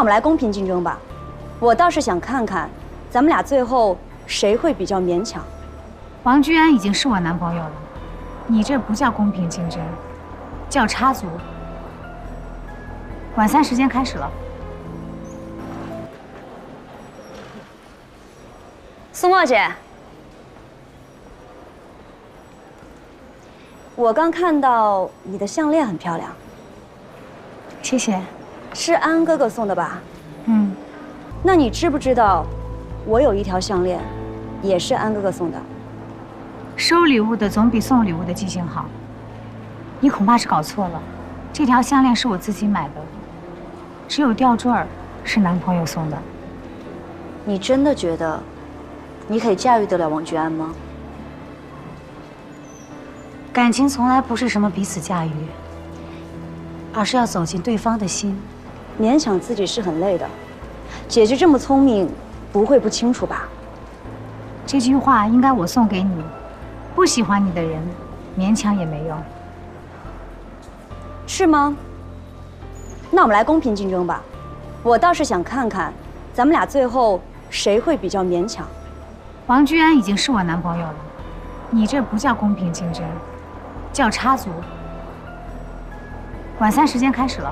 我们来公平竞争吧。我倒是想看看，咱们俩最后谁会比较勉强。王居安已经是我男朋友了，你这不叫公平竞争，叫插足。晚餐时间开始了。苏沫姐，我刚看到你的项链很漂亮，谢谢。是安哥哥送的吧？嗯。那你知不知道，我有一条项链，也是安哥哥送的。收礼物的总比送礼物的记性好。你恐怕是搞错了，这条项链是我自己买的，只有吊坠儿是男朋友送的。你真的觉得你可以驾驭得了王居安吗？感情从来不是什么彼此驾驭，而是要走进对方的心。勉强自己是很累的。姐姐这么聪明，不会不清楚吧？这句话应该我送给你。不喜欢你的人，勉强也没用。是吗？那我们来公平竞争吧。我倒是想看看，咱们俩最后谁会比较勉强。王居安已经是我男朋友了，你这不叫公平竞争，叫插足。晚餐时间开始了。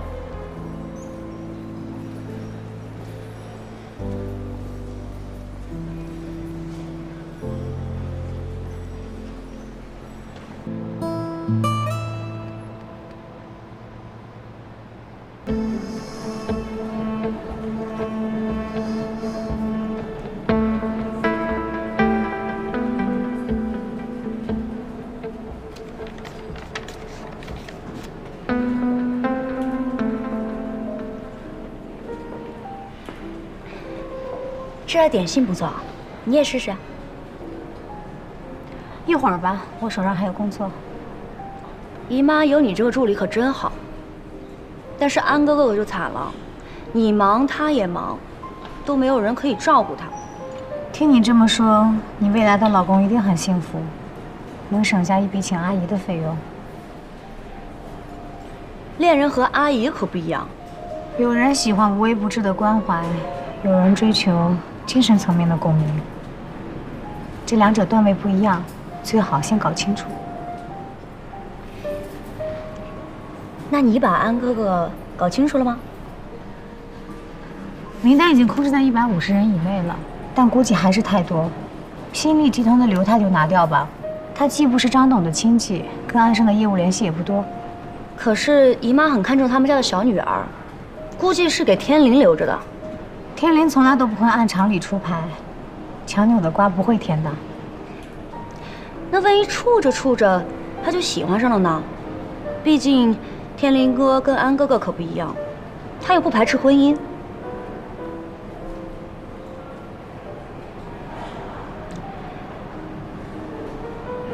这点心不错，你也试试。一会儿吧，我手上还有工作。姨妈有你这个助理可真好，但是安哥哥可就惨了，你忙他也忙，都没有人可以照顾他。听你这么说，你未来的老公一定很幸福，能省下一笔请阿姨的费用。恋人和阿姨可不一样，有人喜欢无微不至的关怀，有人追求精神层面的共鸣，这两者段位不一样，最好先搞清楚。那你把安哥哥搞清楚了吗？名单已经控制在150人以内了，但估计还是太多。新力集团的刘太就拿掉吧，他既不是张董的亲戚，跟安生的业务联系也不多。可是姨妈很看重他们家的小女儿，估计是给天灵留着的。天灵从来都不会按常理出牌，强扭的瓜不会甜的。那万一处着处着，他就喜欢上了呢？毕竟天灵哥跟安哥哥可不一样，他又不排斥婚姻。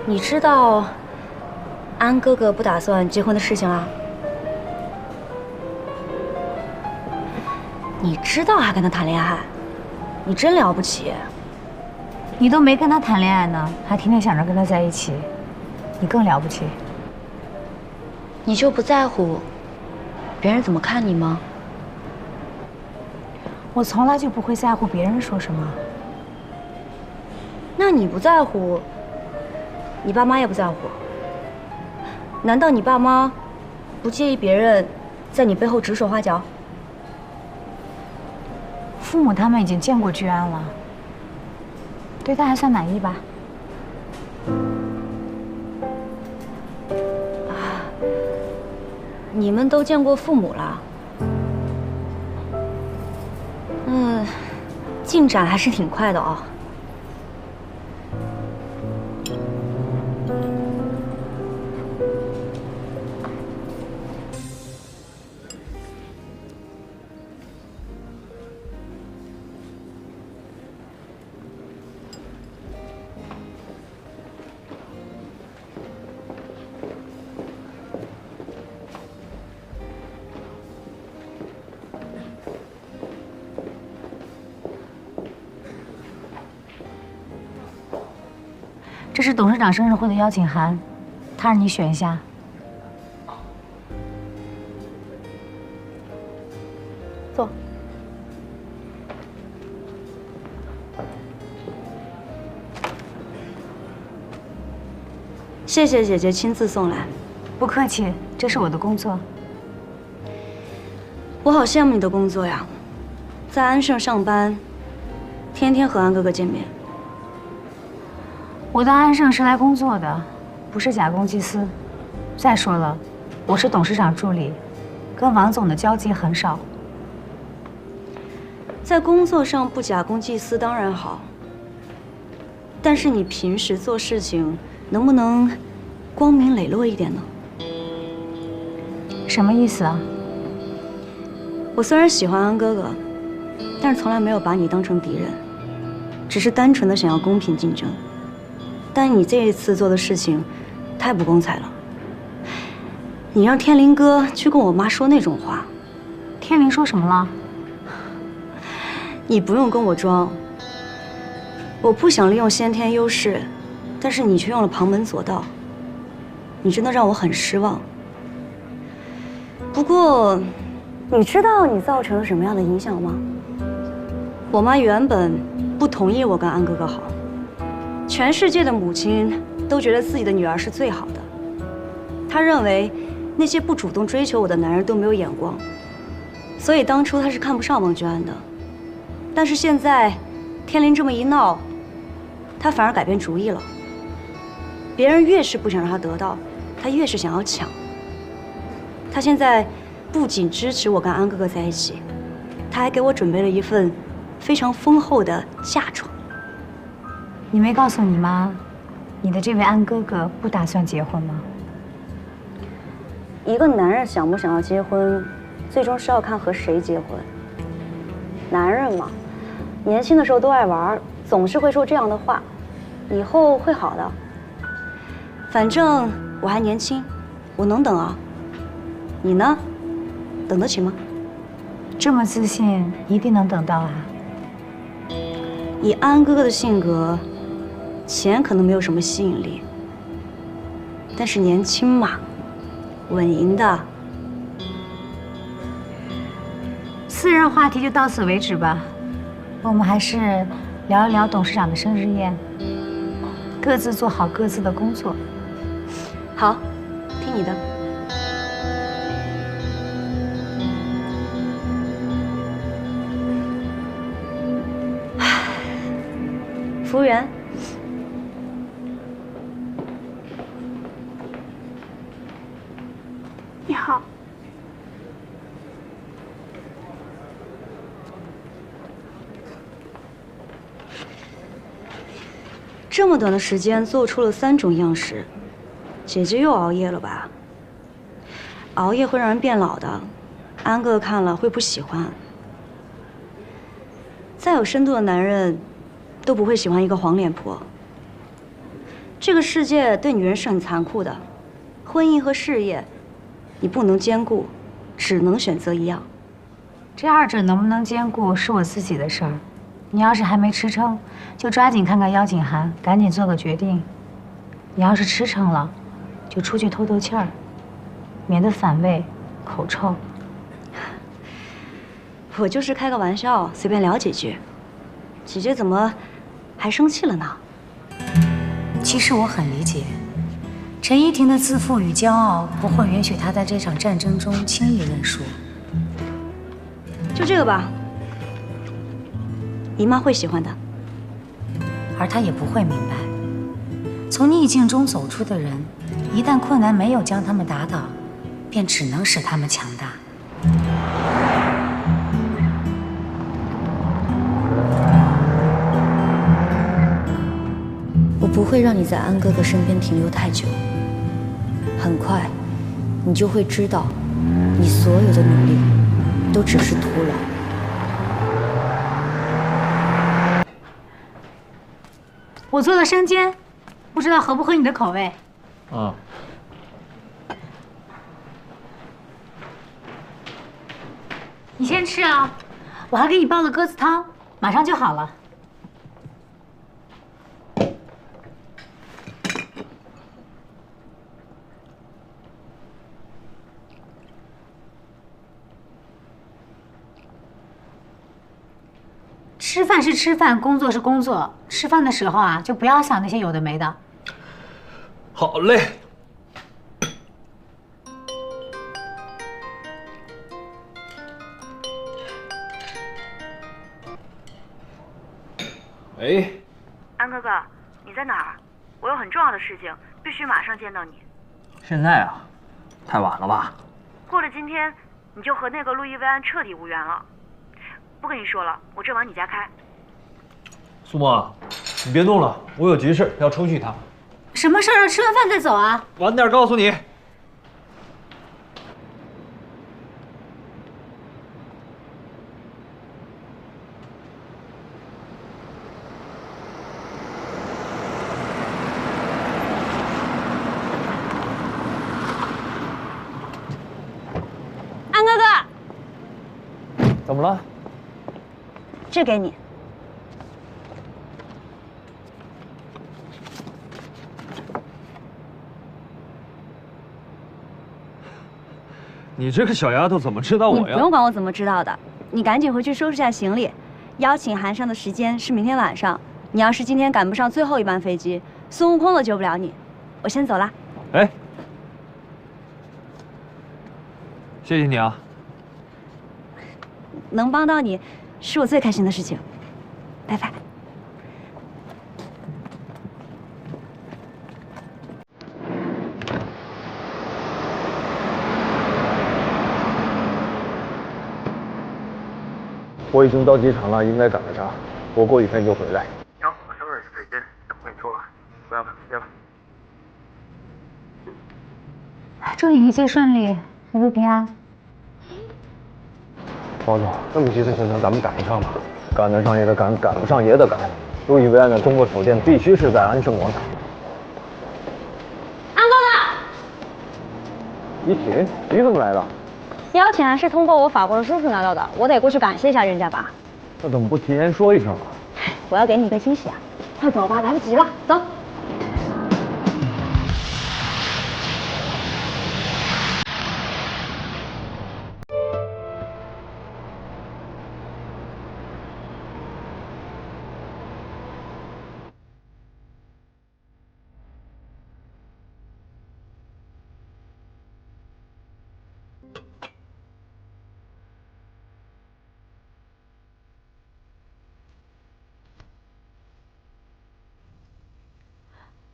你知道安哥哥不打算结婚的事情啦？你知道还跟他谈恋爱，你真了不起。你都没跟他谈恋爱呢，还天天想着跟他在一起，你更了不起。你就不在乎别人怎么看你吗？我从来就不会在乎别人说什么。那你不在乎，你爸妈也不在乎。难道你爸妈不介意别人在你背后指手画脚？父母他们已经见过居安了，对他还算满意吧？你们都见过父母了？进展还是挺快的哦。这是董事长生日会的邀请函，他让你选一下。坐。谢谢姐姐亲自送来。不客气，这是我的工作。我好羡慕你的工作呀，在安盛上班，天天和安哥哥见面。我到安盛是来工作的，不是假公济私。再说了，我是董事长助理，跟王总的交集很少。在工作上不假公济私当然好，但是你平时做事情能不能光明磊落一点呢？什么意思啊？我虽然喜欢安哥哥，但是从来没有把你当成敌人，只是单纯的想要公平竞争。但你这一次做的事情太不光彩了，你让天林哥去跟我妈说那种话。天林说什么了？你不用跟我装，我不想利用先天优势，但是你却用了旁门左道，你真的让我很失望。不过，你知道你造成了什么样的影响吗？我妈原本不同意我跟安哥哥好，全世界的母亲都觉得自己的女儿是最好的，她认为那些不主动追求我的男人都没有眼光，所以当初她是看不上王君安的。但是现在，天林这么一闹，她反而改变主意了。别人越是不想让她得到，她越是想要抢。她现在不仅支持我跟安哥哥在一起，她还给我准备了一份非常丰厚的嫁妆。你没告诉你妈，你的这位安哥哥不打算结婚吗？一个男人想不想要结婚，最终是要看和谁结婚。男人嘛，年轻的时候都爱玩，总是会说这样的话，以后会好的。反正我还年轻，我能等啊。你呢？等得起吗？这么自信，一定能等到啊！以安哥哥的性格，钱可能没有什么吸引力，但是年轻嘛，稳赢的。私人话题就到此为止吧，我们还是聊一聊董事长的生日宴，各自做好各自的工作。好，听你的。服务员，你好。这么短的时间做出了3种样式，姐姐又熬夜了吧？熬夜会让人变老的，安哥看了会不喜欢。再有深度的男人，都不会喜欢一个黄脸婆。这个世界对女人是很残酷的，婚姻和事业，你不能兼顾，只能选择一样。这二者能不能兼顾是我自己的事儿，你要是还没吃撑，就抓紧看看邀请函，赶紧做个决定。你要是吃撑了，就出去透透气儿，免得反胃、口臭。我就是开个玩笑，随便聊几句。姐姐怎么还生气了呢？其实我很理解，陈依婷的自负与骄傲不会允许她在这场战争中轻易认输。就这个吧，姨妈会喜欢的。而她也不会明白，从逆境中走出的人，一旦困难没有将他们打倒，便只能使他们强大。我不会让你在安哥哥身边停留太久，很快，你就会知道，你所有的努力都只是徒劳。我做了生煎，不知道合不合你的口味。啊。你先吃啊，我还给你煲了鸽子汤，马上就好了。吃饭是吃饭，工作是工作。吃饭的时候啊，就不要想那些有的没的。好嘞。哎，安哥哥，你在哪儿？我有很重要的事情，必须马上见到你。现在啊，太晚了吧？过了今天，你就和那个路易威安彻底无缘了。不跟你说了，我正往你家开。苏沫，你别动了，我有急事要出去一趟。什么事儿？吃完饭再走啊？晚点告诉你。安哥哥，怎么了？这给你。你这个小丫头怎么知道我呀？你不用管我怎么知道的，你赶紧回去收拾下行李。邀请函上的时间是明天晚上，你要是今天赶不上最后一班飞机，孙悟空都救不了你。我先走了。哎，谢谢你啊。能帮到你，是我最开心的事情。拜拜。我已经到机场了，应该赶得上。我过几天就回来。行，马上20飞机，等会你出来，不要赶时间了。祝你一切顺利，一路平安。王总，这么急的行程咱们赶得上吗？赶得上也得赶，赶不上也得赶。路易威安的中国首店必须是在安盛广场。安哥哥，一婷，你怎么来了？邀请函是通过我法国的叔叔拿到的，我得过去感谢一下人家吧。那怎么不提前说一声啊？我要给你一个惊喜啊！快走吧，来不及了，走。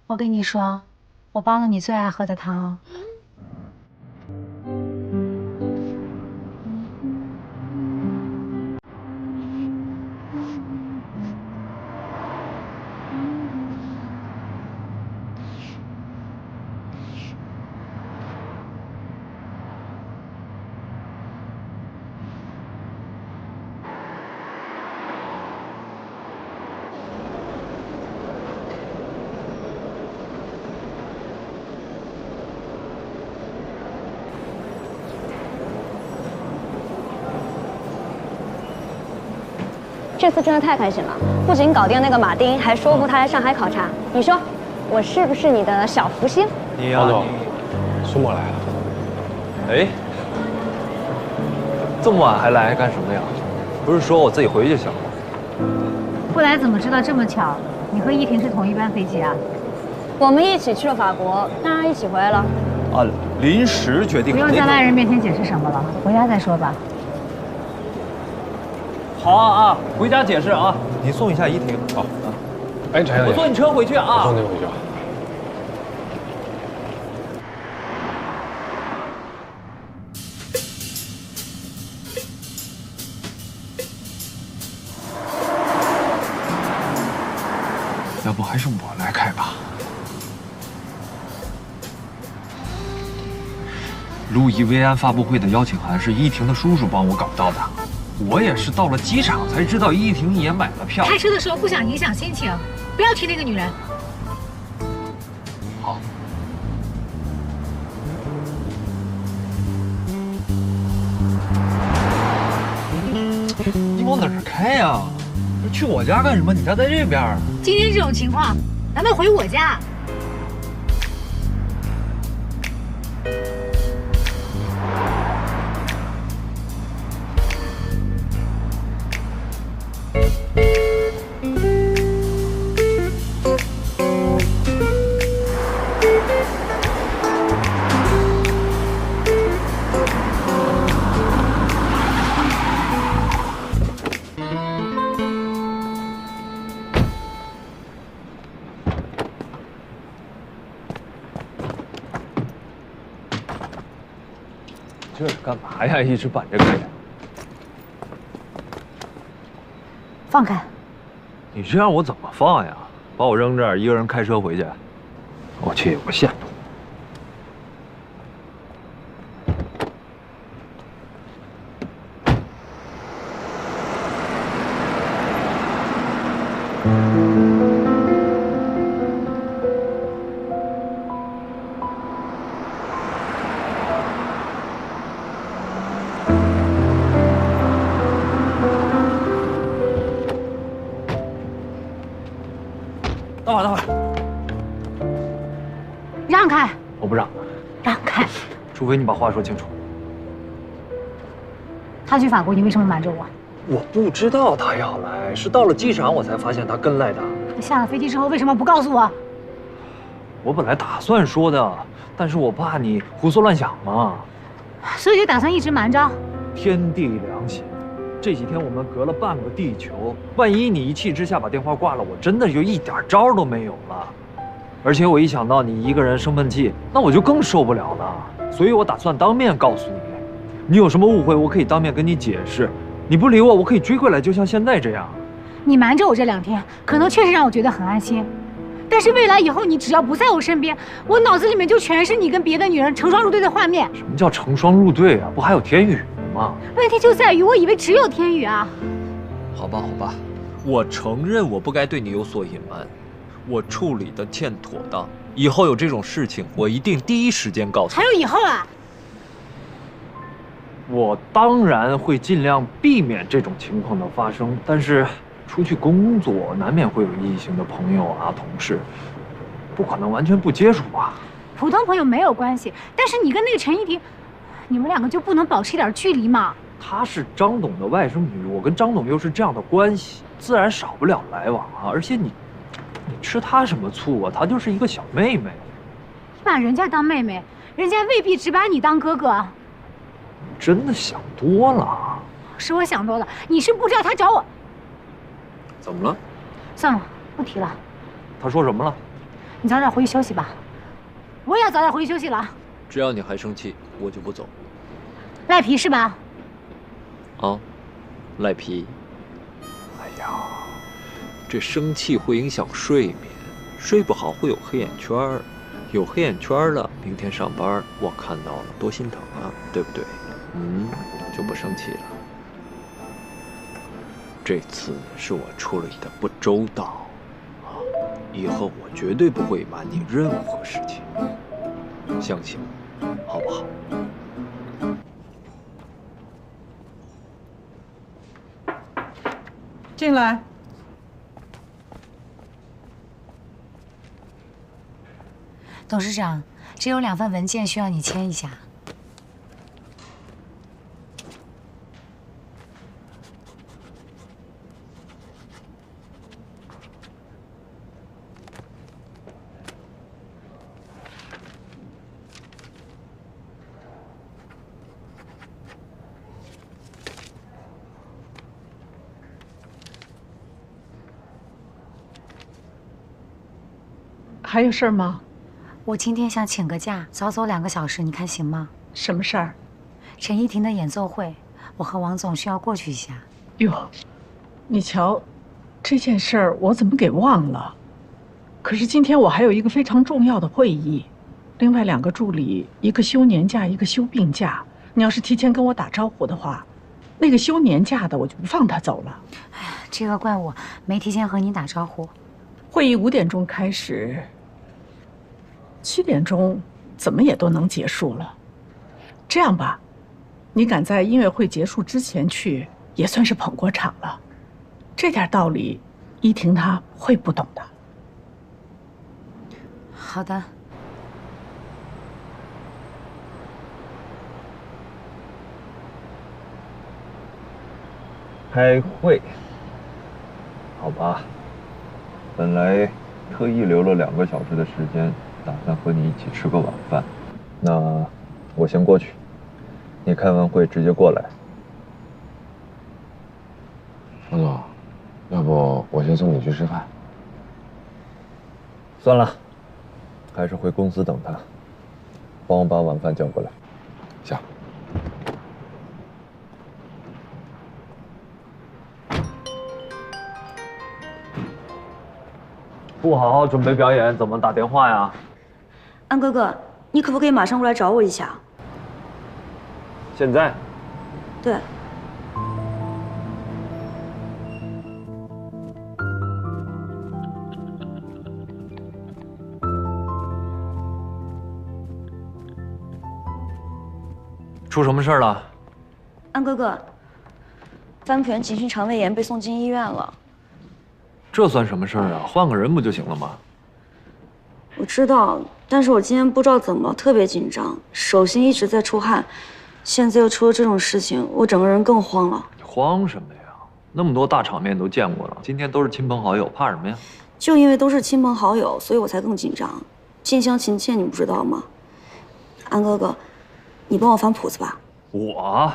我跟你说，我煲了你最爱喝的汤。这次真的太开心了，不仅搞定那个马丁，还说服他来上海考察。你说，我是不是你的小福星？你呀，王总，苏沫来了。哎，这么晚还来干什么呀？不是说我自己回就行了吗？不来怎么知道这么巧？你和依婷是同一班飞机啊？我们一起去了法国，当然一起回来了。啊，临时决定。不用在外人面前解释什么了，回家再说吧。好啊，回家解释啊。你送一下依婷。好啊。哎，陈小姐，我坐你车回去啊。我送你回去吧。要不还是我来开吧。路易威安发布会的邀请函是依婷的叔叔帮我搞到的，我也是到了机场才知道依婷也买了票。开车的时候不想影响心情，不要提那个女人。好。你往哪儿开呀？去我家干什么？你家在这边。今天这种情况，难道回我家？这是干嘛呀？一直板着干。放开！你这让我怎么放呀？把我扔这儿，一个人开车回去？我去有个限度。等会儿，等会儿，让开！我不让，让开！除非你把话说清楚。他去法国，你为什么瞒着我？我不知道他要来，是到了机场我才发现他跟来的。下了飞机之后为什么不告诉我？我本来打算说的，但是我怕你胡思乱想嘛。所以就打算一直瞒着。天地良心，这几天我们隔了半个地球，万一你一气之下把电话挂了，我真的就一点招都没有了。而且我一想到你一个人生闷气，那我就更受不了了。所以我打算当面告诉你，你有什么误会，我可以当面跟你解释。你不理我，我可以追过来，就像现在这样。你瞒着我这2天，可能确实让我觉得很安心。但是未来以后，你只要不在我身边，我脑子里面就全是你跟别的女人成双入对的画面。什么叫成双入对啊？不还有天宇吗？问题就在于，我以为只有天宇啊。好吧，好吧，我承认我不该对你有所隐瞒，我处理的欠妥当。以后有这种事情，我一定第一时间告诉你。还有以后啊！我当然会尽量避免这种情况的发生，但是出去工作难免会有异性的朋友啊、同事，不可能完全不接触吧？普通朋友没有关系，但是你跟那个陈依婷，你们2个就不能保持一点距离吗？她是张董的外甥女，我跟张董又是这样的关系，自然少不了来往啊。而且你吃她什么醋啊？她就是一个小妹妹。你把人家当妹妹，人家未必只把你当哥哥。真的想多了。是我想多了，你是不知道他找我。怎么了？算了，不提了。他说什么了？你早点回去休息吧。我也要早点回去休息了。只要你还生气，我就不走。赖皮是吧？啊，赖皮。哎呀，这生气会影响睡眠，睡不好会有黑眼圈儿，有黑眼圈了，明天上班我看到了多心疼啊，对不对？就不生气了。这次是我处理的不周到啊，以后我绝对不会瞒你任何事情，相信我，好不好？进来。董事长，这有2份文件需要你签一下。还有事儿吗？我今天想请个假，早走2个小时，你看行吗？什么事儿？陈依婷的演奏会，我和王总需要过去一下。哟，你瞧，这件事儿我怎么给忘了？可是今天我还有一个非常重要的会议，另外2个助理，一个休年假，一个休病假。你要是提前跟我打招呼的话，那个休年假的我就不放他走了。哎呀，这个怪我没提前和你打招呼。会议5点钟开始，7点钟怎么也都能结束了。这样吧，你赶在音乐会结束之前去，也算是捧过场了。这点道理，依婷她会不懂的。好的。开会，好吧。本来特意留了2个小时的时间，打算和你一起吃个晚饭。那我先过去，你开完会直接过来。王总，要不我先送你去吃饭？算了，还是回公司等他，帮我把晚饭叫过来。行。不好好准备表演，怎么打电话呀？安哥哥，你可不可以马上过来找我一下？现在？对。出什么事了？安哥哥，翻盆急性肠胃炎被送进医院了。这算什么事儿啊？换个人不就行了吗？我知道，但是我今天不知道怎么了，特别紧张，手心一直在出汗，现在又出了这种事情，我整个人更慌了。你慌什么呀？那么多大场面都见过了，今天都是亲朋好友，怕什么呀？就因为都是亲朋好友，所以我才更紧张。近乡情怯，你不知道吗？安哥哥，你帮我翻谱子吧。我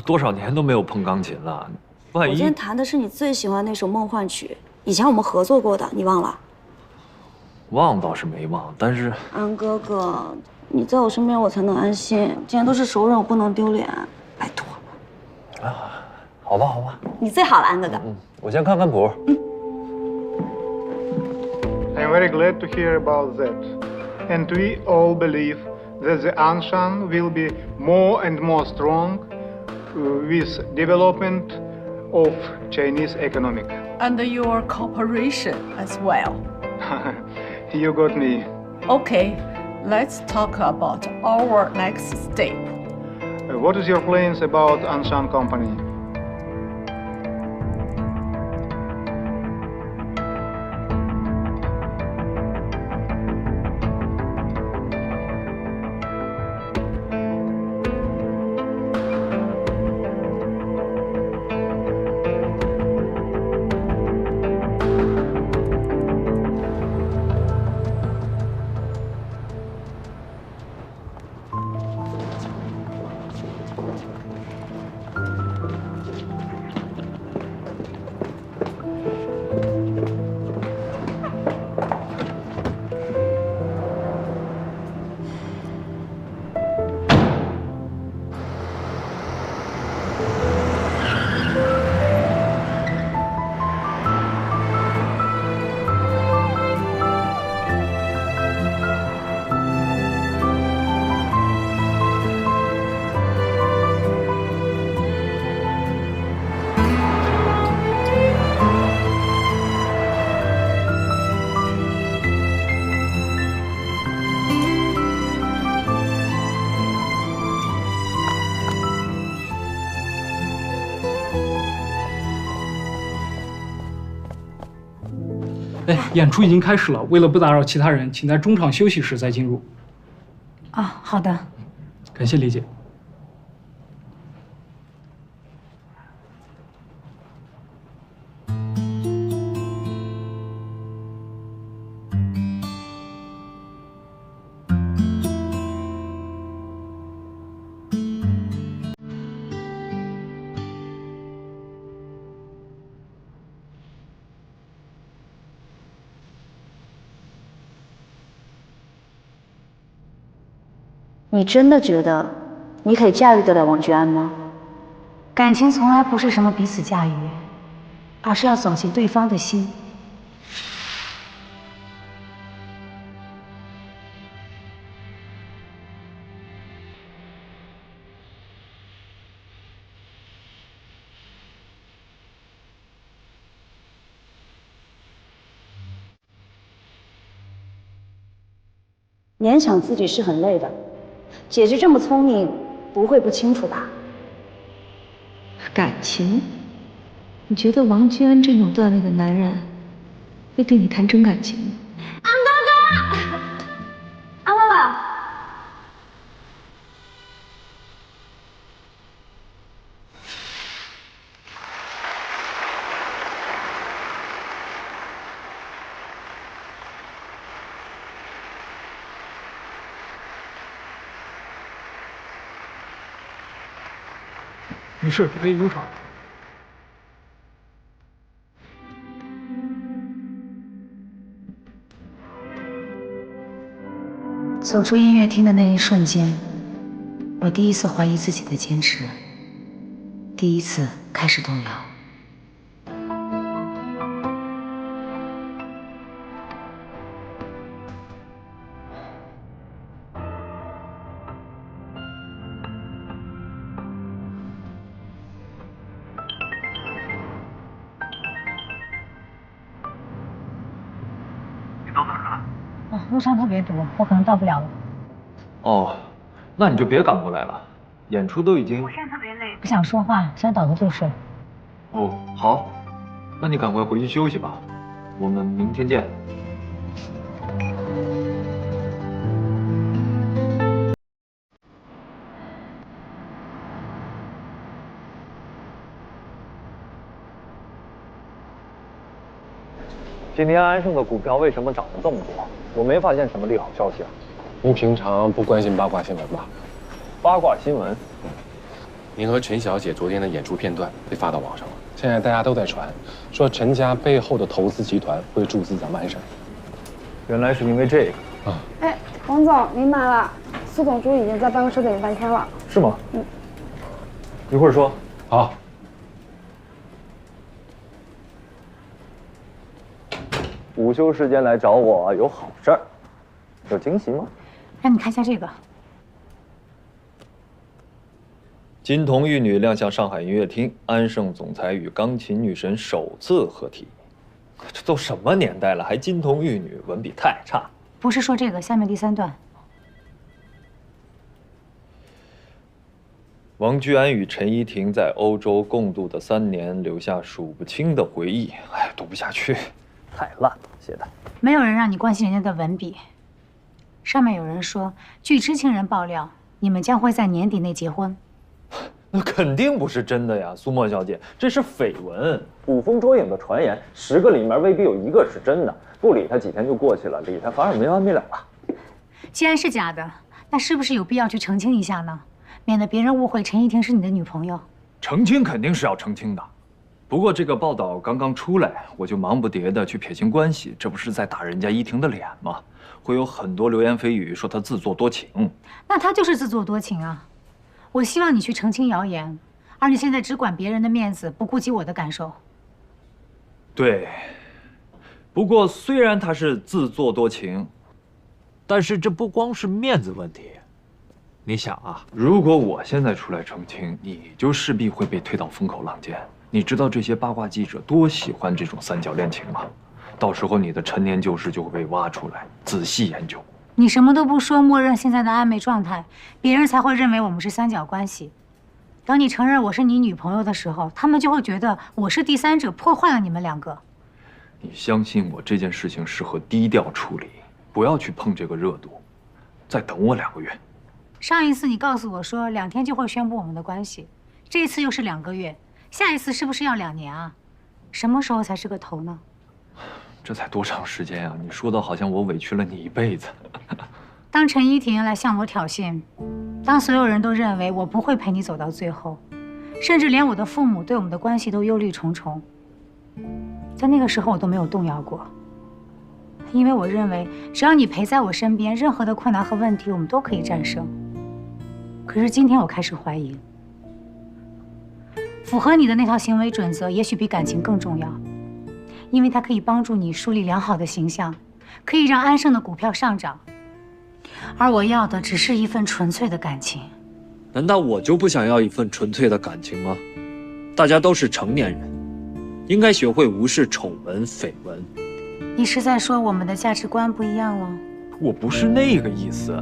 多少年都没有碰钢琴了，万一……我今天弹的是你最喜欢那首《梦幻曲》，以前我们合作过的，你忘了？忘倒是没忘，但是……安哥哥，你在我身边，我才能安心。既然都是熟人，我不能丢脸，拜托了。啊，好吧，好吧，你最好了，安哥哥。我先看看谱。I'm very glad to hear about that. And we all believe that the Anshan will be more and more strong with development of Chinese economic. And your cooperation as well. You got me. Okay, let's talk about our next step. What is your plans about Anshan Company?哎，演出已经开始了，为了不打扰其他人，请在中场休息时再进入。啊，好的。感谢理解。你真的觉得你可以驾驭得了王居安吗？感情从来不是什么彼此驾驭，而是要走进对方的心。勉强自己是很累的，姐姐这么聪明，不会不清楚吧？感情？你觉得王居安这种段位的男人会对你谈真感情吗？安哥哥，安爸爸。没事，可以入场。走出音乐厅的那一瞬间，我第一次怀疑自己的坚持，第一次开始动摇。路上特别堵，我可能到不了了。哦，那你就别赶过来了，演出都已经……我现在特别累，不想说话，想倒头就睡。哦，好，那你赶快回去休息吧，我们明天见。今天安盛的股票为什么涨了这么多？我没发现什么利好消息啊。您平常不关心八卦新闻吧？八卦新闻？您和陈小姐昨天的演出片段被发到网上了，现在大家都在传，说陈家背后的投资集团会注资咱们安盛。原来是因为这个啊！哎，王总，您来了，苏总珠已经在办公室等你半天了。是吗？一会儿说。好。午休时间来找我有好事儿，有惊喜吗？让你看一下这个。金童玉女亮相上海音乐厅，安盛总裁与钢琴女神首次合体。这都什么年代了，还金童玉女，文笔太差。不是说这个，下面第3段。王居安与陈依婷在欧洲共度的3年，留下数不清的回忆。哎，读不下去。太烂了，写的。没有人让你关心人家的文笔。上面有人说，据知情人爆料，你们将会在年底内结婚。那肯定不是真的呀，苏沫小姐，这是绯闻，捕风捉影的传言，10个里面未必有1个是真的。不理他几天就过去了，理他反而没完没了了。既然是假的，那是不是有必要去澄清一下呢？免得别人误会陈依婷是你的女朋友。澄清肯定是要澄清的。不过这个报道刚刚出来，我就忙不迭的去撇清关系，这不是在打人家依婷的脸吗？会有很多流言蜚语说她自作多情。那她就是自作多情啊！我希望你去澄清谣言，而你现在只管别人的面子，不顾及我的感受。对，不过虽然她是自作多情，但是这不光是面子问题。你想啊，如果我现在出来澄清，你就势必会被推到风口浪尖。你知道这些八卦记者多喜欢这种三角恋情吗？到时候你的陈年旧事就会被挖出来，仔细研究。你什么都不说，默认现在的暧昧状态，别人才会认为我们是三角关系。等你承认我是你女朋友的时候，他们就会觉得我是第三者，破坏了你们2个。你相信我，这件事情适合低调处理，不要去碰这个热度。再等我2个月。上一次你告诉我说2天就会宣布我们的关系，这次又是2个月，下一次是不是要2年啊？什么时候才是个头呢？这才多长时间啊！你说的好像我委屈了你一辈子。当陈依婷来向我挑衅，当所有人都认为我不会陪你走到最后，甚至连我的父母对我们的关系都忧虑重重，在那个时候我都没有动摇过，因为我认为只要你陪在我身边，任何的困难和问题我们都可以战胜。可是今天我开始怀疑，符合你的那套行为准则也许比感情更重要，因为它可以帮助你树立良好的形象，可以让安盛的股票上涨。而我要的只是一份纯粹的感情。难道我就不想要一份纯粹的感情吗？大家都是成年人，应该学会无视丑闻、绯闻。你是在说我们的价值观不一样了？我不是那个意思。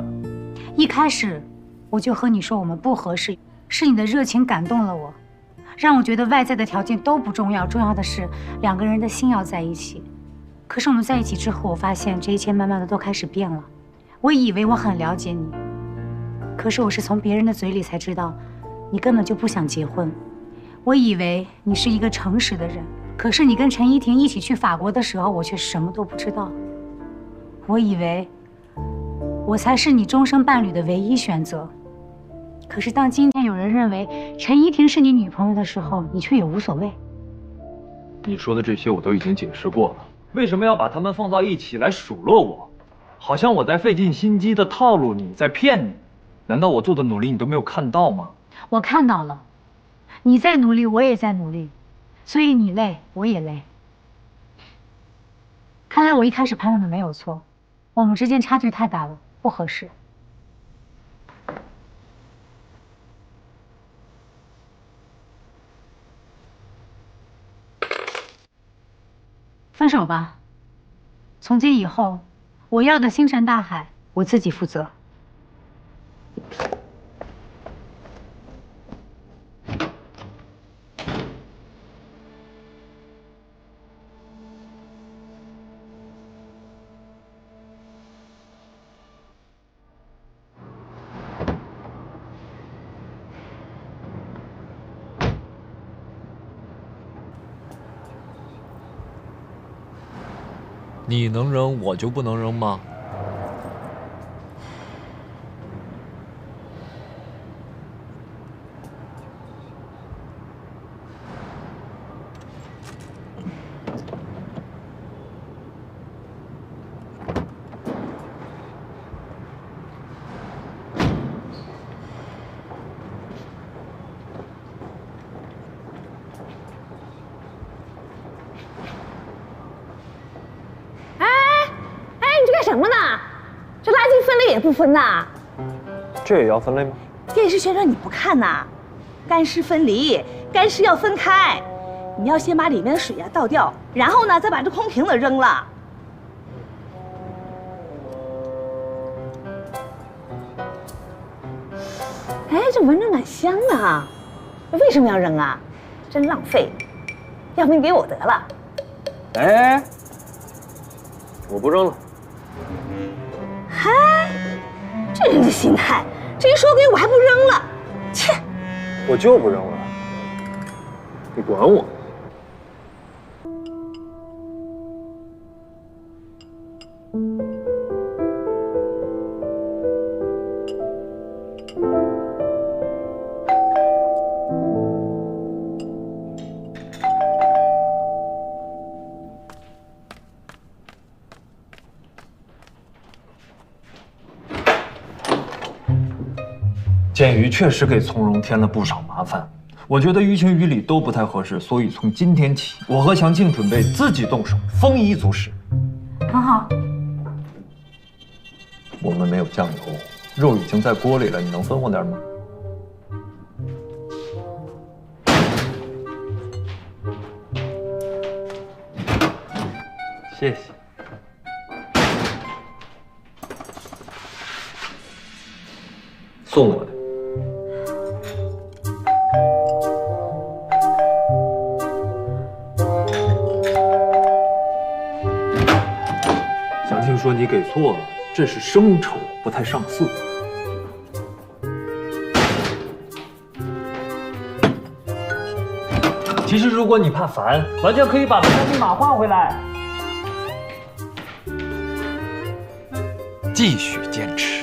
一开始我就和你说我们不合适，是你的热情感动了我，让我觉得外在的条件都不重要，重要的是2个人的心要在一起。可是我们在一起之后，我发现这一切慢慢的都开始变了。我以为我很了解你，可是我是从别人的嘴里才知道，你根本就不想结婚。我以为你是一个诚实的人，可是你跟陈依婷一起去法国的时候，我却什么都不知道。我以为我才是你终生伴侣的唯一选择，可是当今天有人认为陈依婷是你女朋友的时候，你却也无所谓。你说的这些我都已经解释过了，为什么要把他们放到一起来数落我？好像我在费尽心机的套路你，在骗你。难道我做的努力你都没有看到吗？我看到了，你在努力，我也在努力，所以你累，我也累。看来我一开始判断的没有错，我们之间差距太大了，不合适。分手吧，从今以后我要的星辰大海，我自己负责。你能扔，我就不能扔吗？什么呢？这垃圾分类也不分呐？这也要分类吗？电视宣传你不看呐？干湿分离，干湿要分开。你要先把里面的水倒掉，然后呢再把这空瓶子扔了。哎，这闻着蛮香的，为什么要扔啊？真浪费！要不你给我得了。哎，我不扔了。嗨，这人的心态，这一说给我还不扔了，切！我就不扔了，你管我？建宇确实给从容添了不少麻烦，我觉得于情于理都不太合适，所以从今天起，我和祥庆准备自己动手，丰衣足食。很好。我们没有酱油，肉已经在锅里了，你能分我点吗？谢谢。送我的。祥庆说你给错了，这是生抽，不太上色。其实如果你怕烦，完全可以把门牌密码换回来。继续坚持。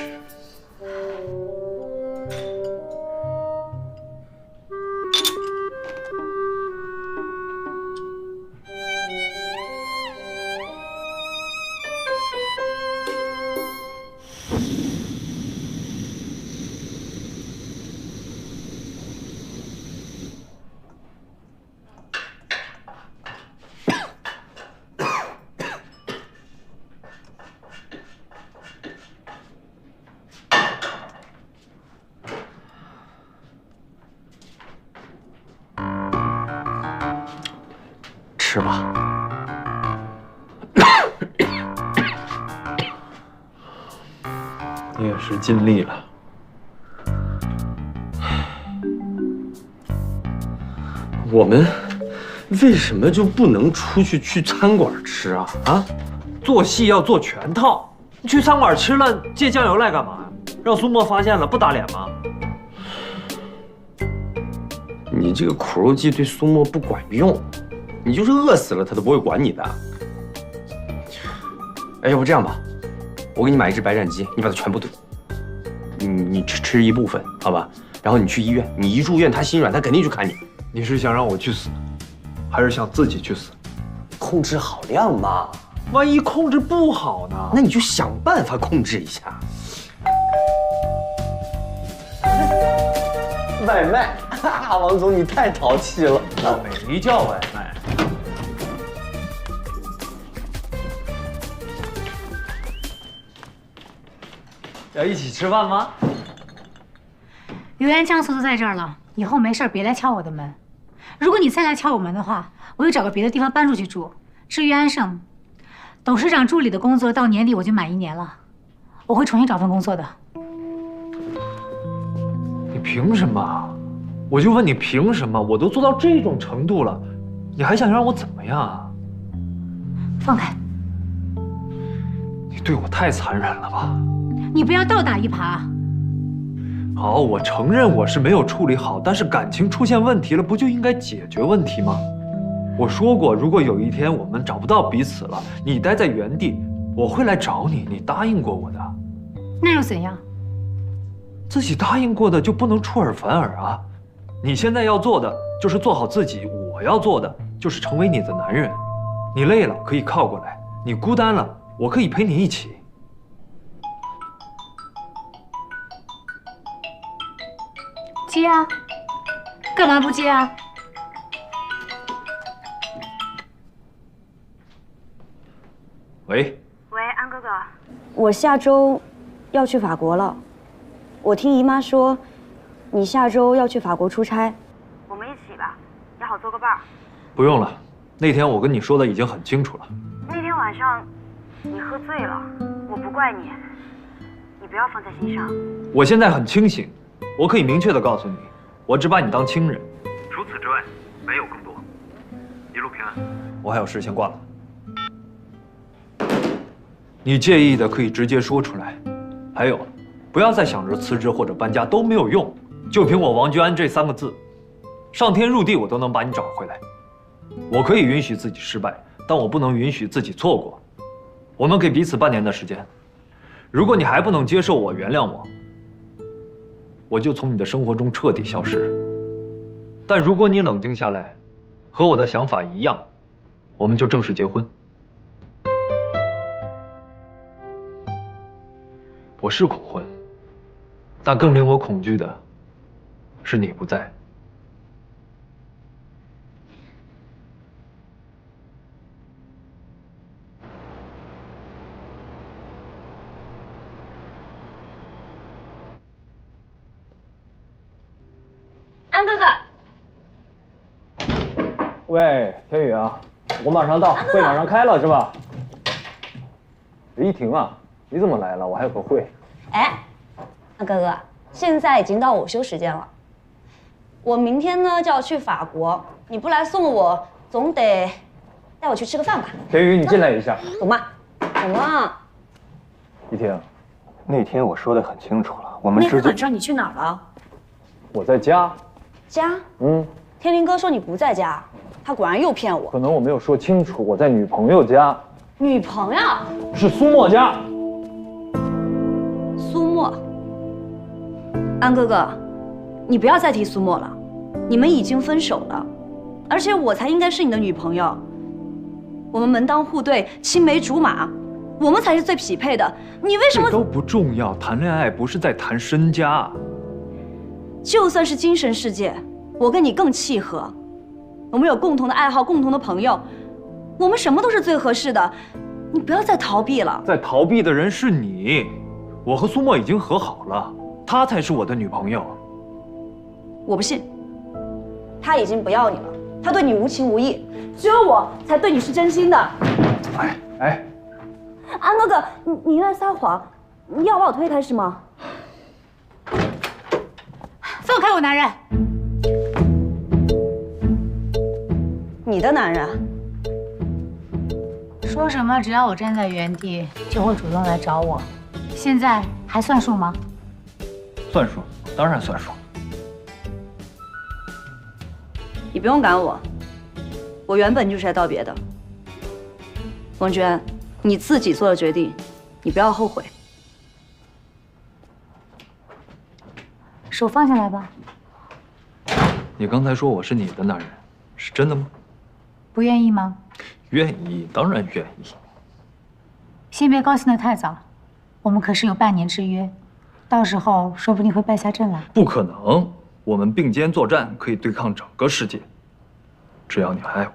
吃吧。你也是尽力了。我们为什么就不能出去餐馆吃啊？啊，做戏要做全套。你去餐馆吃了，借酱油来干嘛呀？让苏沫发现了不打脸吗？你这个苦肉计对苏沫不管用，你就是饿死了他都不会管你的。哎，要不这样吧，我给你买一只白斩鸡，你把它全部炖，你吃一部分，好吧？然后你去医院，你一住院他心软，他肯定去看你。你是想让我去死，还是想自己去死？控制好量嘛，万一控制不好呢？那你就想办法控制一下。外卖，王总你太淘气了。我没叫外卖。要一起吃饭吗？油盐酱醋都在这儿了，以后没事别来敲我的门。如果你再来敲我门的话，我就找个别的地方搬出去住。至于安生，董事长助理的工作到年底我就满1年了，我会重新找份工作的。你凭什么？我就问你凭什么？我都做到这种程度了，你还想让我怎么样啊？放开！你对我太残忍了吧！你不要倒打一耙。好，我承认我是没有处理好，但是感情出现问题了，不就应该解决问题吗？我说过，如果有一天我们找不到彼此了，你待在原地，我会来找你，你答应过我的。那又怎样？自己答应过的就不能出尔反尔啊！你现在要做的就是做好自己，我要做的就是成为你的男人。你累了可以靠过来，你孤单了我可以陪你一起。接啊！干嘛不接啊？喂，安哥哥，我下周要去法国了。我听姨妈说，你下周要去法国出差，我们一起吧，也好做个伴儿。不用了，那天我跟你说的已经很清楚了。那天晚上你喝醉了，我不怪你，你不要放在心上。我现在很清醒，我可以明确的告诉你，我只把你当亲人，除此之外没有更多。一路平安。我还有事先挂了。你介意的可以直接说出来，还有，不要再想着辞职或者搬家，都没有用。就凭我王君安这3个字，上天入地我都能把你找回来。我可以允许自己失败，但我不能允许自己错过。我们给彼此半年的时间，如果你还不能接受我、原谅我，我就从你的生活中彻底消失。但如果你冷静下来，和我的想法一样，我们就正式结婚。我是恐婚，但更令我恐惧的是你不在。安哥哥，喂，天宇啊，我马上到，会马上开了是吧？依婷啊，你怎么来了？我还有个会。哎，安哥哥，现在已经到午休时间了，我明天呢就要去法国，你不来送我，总得带我去吃个饭吧？天宇，你进来一下。走嘛，走嘛。依婷，那天我说的很清楚了，我们那天晚上你去哪儿了？我在家。家？天林哥说你不在家，他果然又骗我。可能我没有说清楚，我在女朋友家。女朋友？是苏沫家。苏沫，安哥哥，你不要再提苏沫了，你们已经分手了，而且我才应该是你的女朋友。我们门当户对，青梅竹马，我们才是最匹配的。你为什么？这都不重要，谈恋爱不是在谈身家。就算是精神世界，我跟你更契合。我们有共同的爱好，共同的朋友，我们什么都是最合适的。你不要再逃避了。在逃避的人是你。我和苏沫已经和好了，她才是我的女朋友。我不信，他已经不要你了，他对你无情无义，只有我才对你是真心的。哎，安哥哥，你又在撒谎，你要把我推开是吗？放开我男人！你的男人？说什么只要我站在原地，就会主动来找我。现在还算数吗？算数，当然算数。你不用赶我，我原本就是来道别的。王娟，你自己做的决定，你不要后悔。手放下来吧。你刚才说我是你的男人，是真的吗？不愿意吗？愿意，当然愿意。先别高兴得太早，我们可是有半年之约，到时候说不定会败下阵来。不可能，我们并肩作战，可以对抗整个世界。只要你爱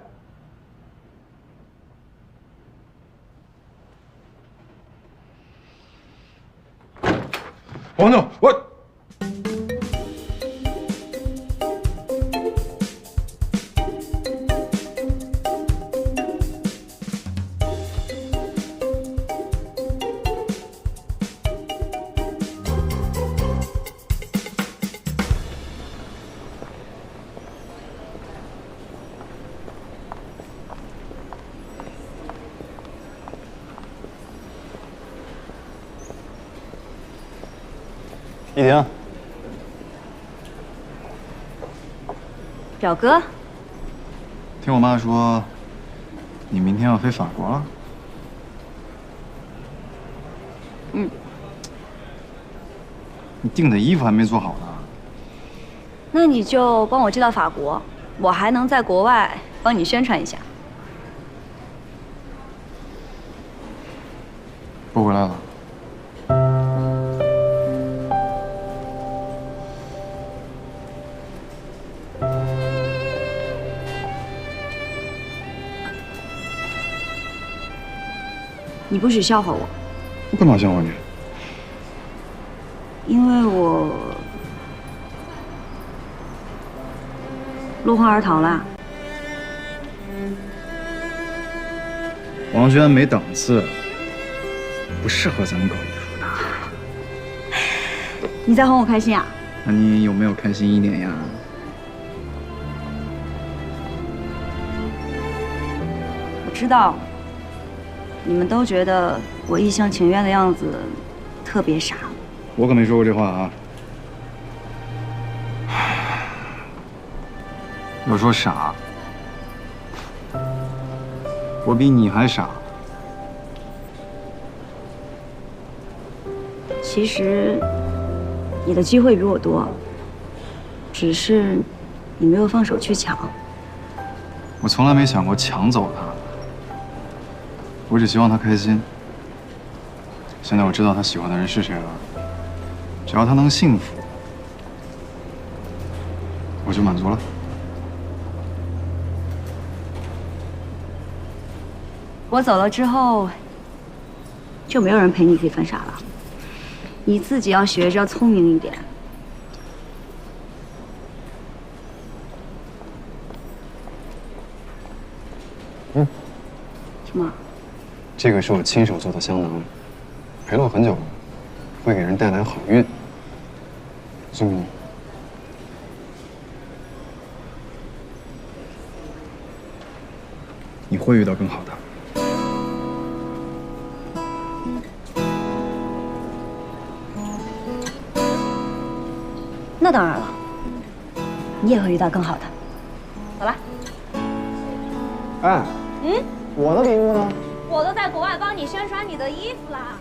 我。王总，我。依婷，表哥，听我妈说，你明天要飞法国了。嗯。你订的衣服还没做好呢。那你就帮我寄到法国，我还能在国外帮你宣传一下。不回来了。你不许笑话我。我干嘛笑话你？因为我落荒而逃了。王娟没档次，不适合咱们搞艺术的。你在哄我开心啊？那你有没有开心一点呀？我知道，你们都觉得我一厢情愿的样子特别傻。我可没说过这话啊。要说傻，我比你还傻。其实你的机会比我多，只是你没有放手去抢。我从来没想过抢走他，我只希望他开心。现在我知道他喜欢的人是谁了，只要他能幸福，我就满足了。我走了之后，就没有人陪你飞分傻了。你自己要学着聪明一点。嗯。什么？这个是我亲手做的香囊，陪了我很久了，会给人带来好运。送给你。你会遇到更好的。那当然了，你也会遇到更好的。走了。哎，嗯，我的礼物呢？我都在国外帮你宣传你的衣服啦。